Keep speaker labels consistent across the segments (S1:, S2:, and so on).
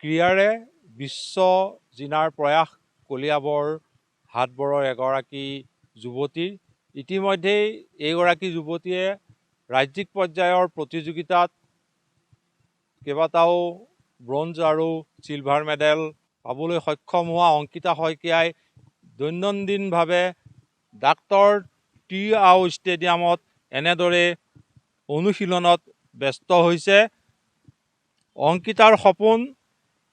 S1: ক্ৰীড়াৰে বিশ্ব জিনাৰ প্ৰয়াস কলিয়াবৰ হাটবৰৰ এগৰাকী যুৱতীৰ ইতিমধ্যেই এইগৰাকী যুৱতীয়ে ৰাজ্যিক পৰ্যায়ৰ প্ৰতিযোগিতাত কেইবাটাও ব্ৰঞ্জ আৰু চিলভাৰ মেডেল পাবলৈ সক্ষম হোৱা অংকিতা শইকীয়াই দৈনন্দিনভাৱে ডাক্তৰ টি আও ষ্টেডিয়ামত এনেদৰে অনুশীলনত ব্যস্ত হৈছে। অংকিতাৰ সপোন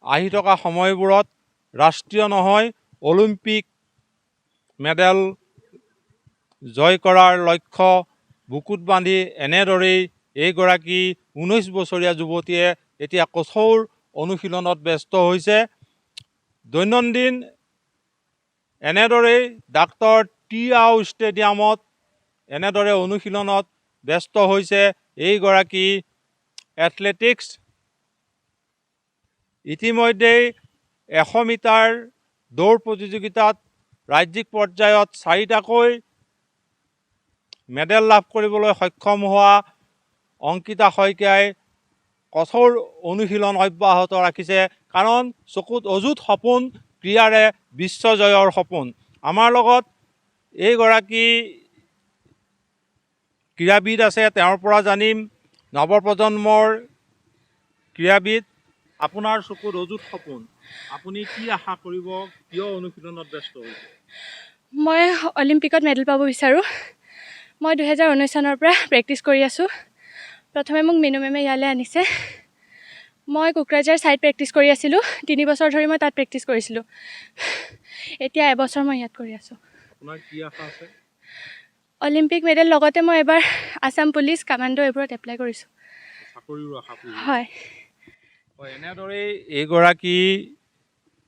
S1: আহি থকা সময়বোৰত ৰাষ্ট্ৰীয় নহয় অলিম্পিক মেডেল জয় কৰাৰ লক্ষ্য বুকুত বান্ধি এনেদৰেই এইগৰাকী 19 বছৰীয়া যুৱতীয়ে এতিয়া কঠোৰ অনুশীলনত ব্যস্ত হৈছে। দৈনন্দিন এনেদৰেই ডাক্তৰ টি আও ষ্টেডিয়ামত এনেদৰে অনুশীলনত ব্যস্ত হৈছে এইগৰাকী এথলেটিক্স। ইতিমধ্যেই 100 মিটাৰ দৌৰ প্ৰতিযোগিতাত ৰাজ্যিক পৰ্যায়ত 4টাকৈ মেডেল লাভ কৰিবলৈ সক্ষম হোৱা অংকিতা শইকীয়াই কঠোৰ অনুশীলন অব্যাহত ৰাখিছে, কাৰণ চকুত অযুত সপোন ক্ৰীড়াৰে বিশ্বজয়ৰ সপোন। আমাৰ লগত এইগৰাকী ক্ৰীড়াবিদ আছে, তেওঁৰ পৰা জানিম নৱপ্ৰজন্মৰ ক্ৰীড়াবিদ। আপোনাৰ চকুত অযুত সপোন, আপুনি কি আশা কৰিব, কিয় অনুশীলনত ব্যস্ত হৈছে?
S2: মই অলিম্পিকত মেডেল পাব বিচাৰোঁ। মই 2019 চনৰ পৰা প্ৰেক্টিছ কৰি আছোঁ। প্ৰথমে মোক মিনু মেমে ইয়ালৈ আনিছে। মই কোকৰাঝাৰ ছাইড প্ৰেক্টিছ কৰি আছিলোঁ। 3 বছৰ ধৰি মই তাত প্ৰেক্টিছ কৰিছিলোঁ। এতিয়া এবছৰ মই ইয়াত কৰি আছোঁ।
S1: আপোনাৰ কি আশা আছে?
S2: অলিম্পিক মেডেল লগতে মই এবাৰ আছাম পুলিচ কামাণ্ডো এইবোৰত এপ্লাই কৰিছোঁ।
S1: চাকৰিৰো আশা কৰিছে?
S2: হয়।
S1: এনেদৰেই এইগৰাকী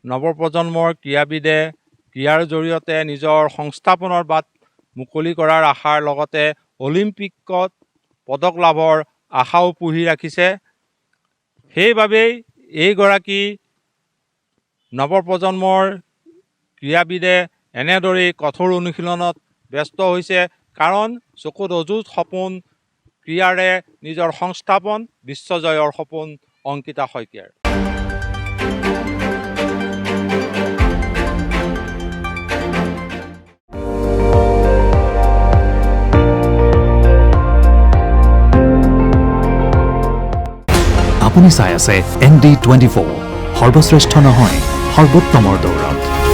S1: নৱপ্ৰজন্মৰ ক্ৰীড়াবিদে ক্ৰীড়াৰ জৰিয়তে নিজৰ সংস্থাপনৰ বাট মুকলি কৰাৰ আশাৰ লগতে অলিম্পিকত পদক লাভৰ আশাও পুহি ৰাখিছে। সেইবাবেই এইগৰাকী নৱপ্ৰজন্মৰ ক্ৰীড়াবিদে এনেদৰেই কঠোৰ অনুশীলনত ব্যস্ত হৈছে, কাৰণ চকুত অযুত সপোন ক্ৰীড়াৰে নিজৰ সংস্থাপন বিশ্বজয়ৰ সপোন অংকিতা শইকীয়াৰ।
S3: আপুনি চাই আছে ND24, সৰ্বশ্ৰেষ্ঠ নহয় সৰ্বোত্তমৰ দৌৰত।